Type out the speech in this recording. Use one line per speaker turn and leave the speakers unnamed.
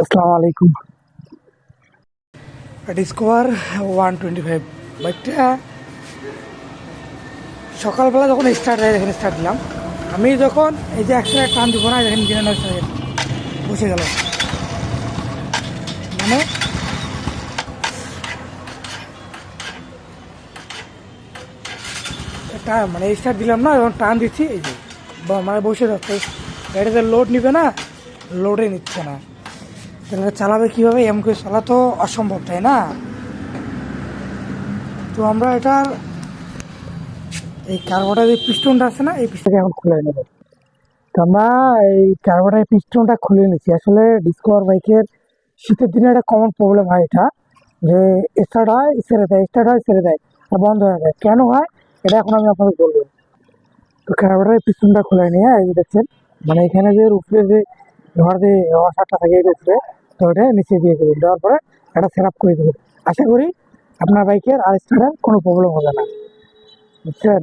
আসসালামু আলাইকুম। ডিসকভার 125 বাইকটা সকালবেলা যখন স্টার্ট হয়, দেখেন স্টার্ট দিলাম আমি, যখন এই যে একশো টান দিব না, দেখেন দিনের বসে গেল। মানে মানে স্টার্ট দিলাম না, যখন টান দিচ্ছি এই যে মানে বসে যাচ্ছে। গাড়িতে লোড নিবে না, লোডে নিচ্ছে না, তাহলে চালাবে কীভাবে? এমন করে চালা তো অসম্ভব, তাই না? তো আমরা এটার এই কার্বোটারের পিস্টনটা আছে না, এই পিস্টনটা এখন খুলে নেব। তো আমরা এই কার্বোটারের পিস্টনটা খুলে নিচ্ছি। আসলে ডিসকভার বাইকের শীতের দিনে একটা কমন প্রবলেম হয় এটা, যে স্টার্ট হয় ছেড়ে দেয়, স্টার্ট হয় ছেড়ে দেয়, আর বন্ধ হয়ে যায়। কেন হয় এটা এখন আমি আপনাকে বলবো। তো কার্বোটারের পিস্টনটা খুলে নিয়ে এই যে দেখছেন, মানে এখানে যে উপরে যে ধর যে ওয়াশারটা থাকে এই উপরে, তো ওটা নিচে দিয়ে দেবেন, দেওয়ার পরে এটা সেট আপ করে দেবেন। আশা করি আপনার বাইকের আর স্টার্টের কোনো প্রবলেম হবে না, বুঝছেন?